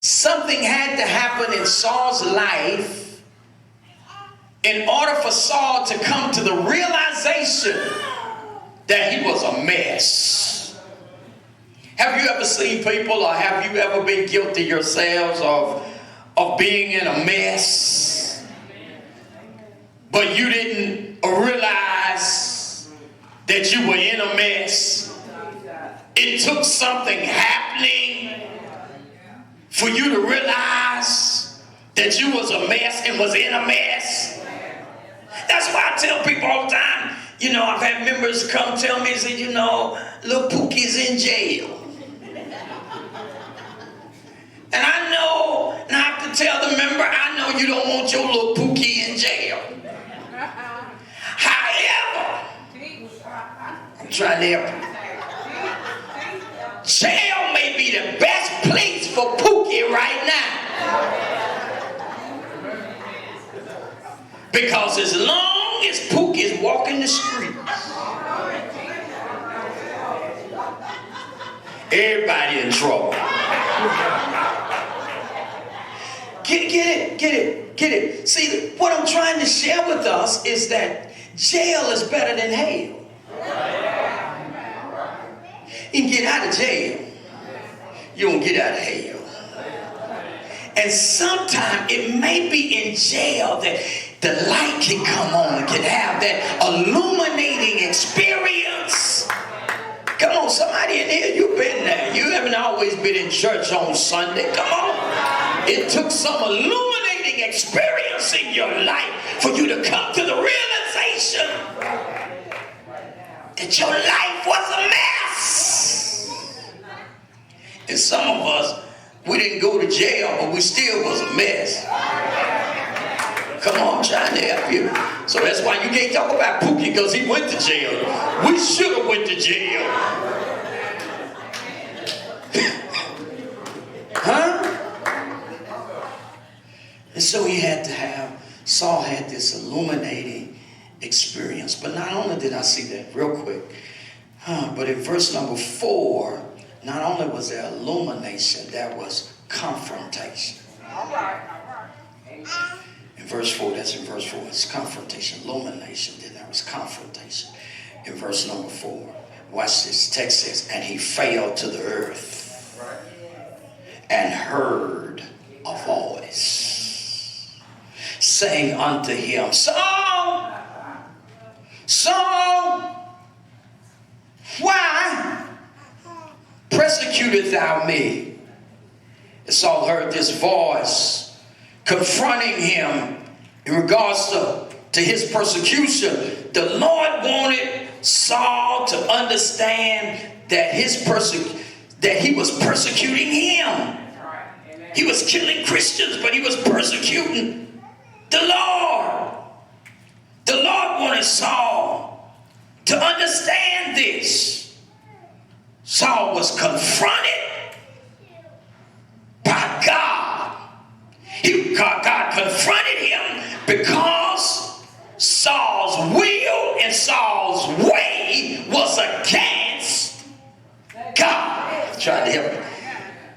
something had to happen in Saul's life in order for Saul to come to the realization that he was a mess. Have you ever seen people, or have you ever been guilty yourselves of being in a mess, but you didn't realize that you were in a mess? It took something happening for you to realize that you was a mess and was in a mess. That's why I tell people all the time, you know, I've had members come tell me, say, you know, little Pookie's in jail. And I know, and I have to tell the member, I know you don't want your little Pookie in jail. However, I'm trying to help you. Jail may be the best place for Pookie right now. Because as long as Pookie is walking the streets, everybody in trouble. Get it. See, what I'm trying to share with us is that jail is better than hell. You can get out of jail. You don't get out of hell. And sometimes it may be in jail that the light can come on, can have that illuminating experience. Come on, somebody in here, you've been there. You haven't always been in church on Sunday. Come on. It took some illuminating experience in your life for you to come to the realization that your life was a mess. And some of us, we didn't go to jail, but we still was a mess. Come on, I'm trying to help you. So that's why you can't talk about Pookie, because he went to jail. We should have went to jail. Huh? And so Saul had this illuminating experience. But not only did I see that real quick, but in verse number 4, not only was there illumination, there was confrontation. In verse 4, that's in verse 4, it's confrontation, illumination, then there was confrontation. In verse number 4, watch this, text says, and he fell to the earth and heard a voice saying unto him, Saul, Saul, why persecutest thou me? And Saul heard this voice confronting him in regards to his persecution. The Lord wanted Saul to understand that that he was persecuting him. He was killing Christians, but he was persecuting the Lord. The Lord wanted Saul to understand this. Saul was confronted by God. God confronted him because Saul's will and Saul's way was against God. Trying to help him.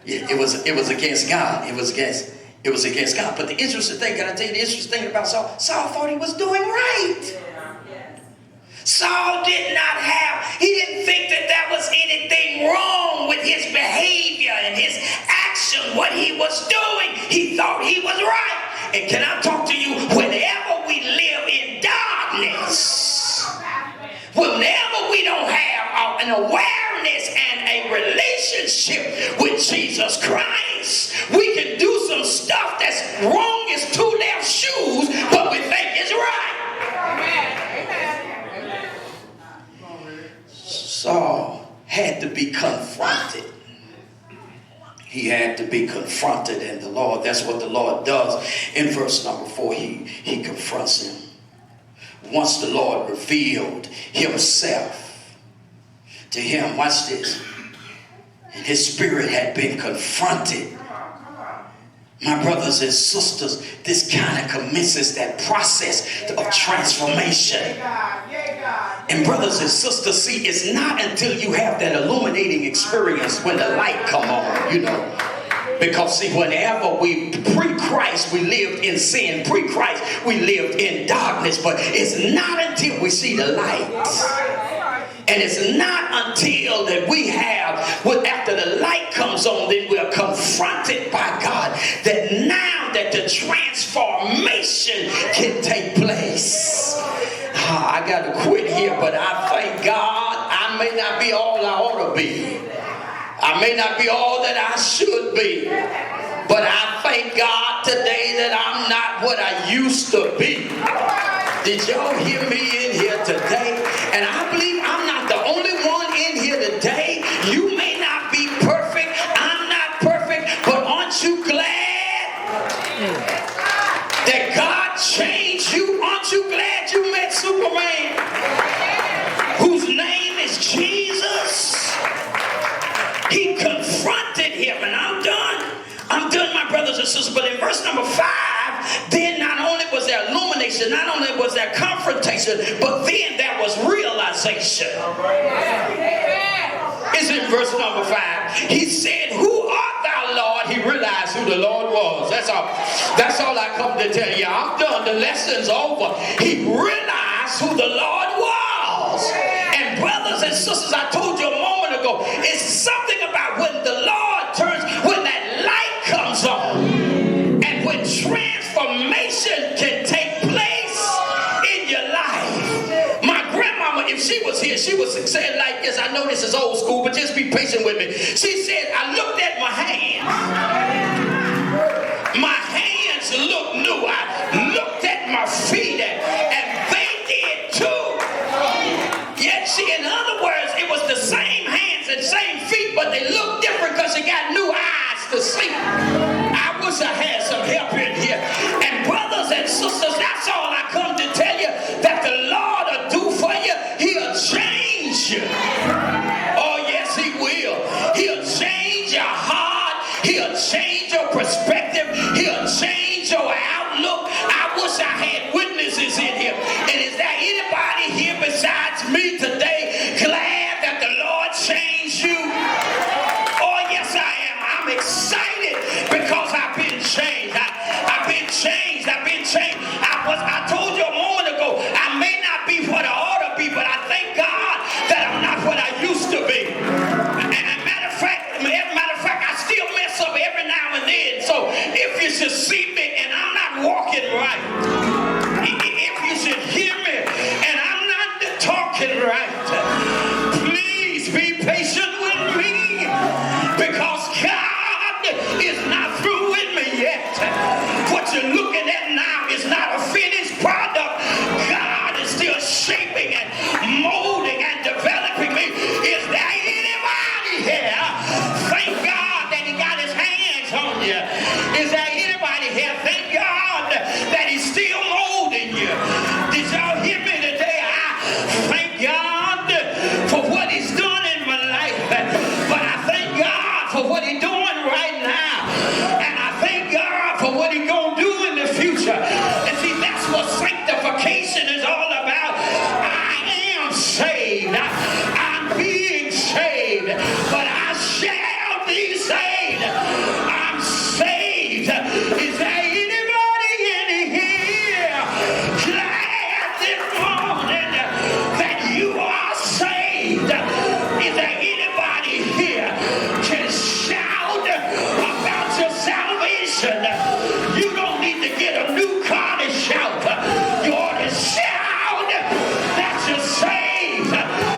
Yeah, it was against God. It was against God. But the interesting thing, can I tell you the interesting thing about Saul? Saul thought he was doing right. Saul didn't think that there was anything wrong with his behavior and his action, what he was doing. He thought he was right. And can I talk to you, whenever we live in darkness, whenever we don't have an awareness and a relationship with Jesus Christ, we can do some stuff that's wrong as two left shoes, but we think is right. Saul had to be confronted. He had to be confronted, and the Lord, that's what the Lord does. In verse number 4, he confronts him. Once the Lord revealed himself to him, watch this, and his spirit had been confronted. My brothers and sisters, this kind of commences that process of transformation. And brothers and sisters, see, it's not until you have that illuminating experience when the light come on, you know. Because see, whenever we pre-Christ, we lived in sin. Pre-Christ, we lived in darkness. But it's not until we see the light. And it's not until that we have, after the light comes on, then we are confronted by God. That now that the transformation can take place. I got to quit here, but I thank God I may not be all I ought to be. I may not be all that I should be. But I thank God today that I'm not what I used to be. Did y'all hear me in here today? And I believe I'm not the only one in here today. You may not be perfect. I'm not perfect. But aren't you glad that God changed you? Aren't you glad you met Superman? Whose name is Jesus? He confronted him. And I'm done, my brothers and sisters. But in verse number 5, then not only was there illumination, not only was there confrontation, but then there was realization. It's in verse number 5. He said, "Who art thou, Lord?" He realized who the Lord was. That's all I come to tell you. I'm done. The lesson's over. He realized who the Lord was. And brothers and sisters, I told you a moment ago, it's something about when the Lord turns, when that light comes on, and when transformation can take place in your life. My grandmama, if she was here, she would say it like this. I know this is old school, but just be patient with me. She said, I looked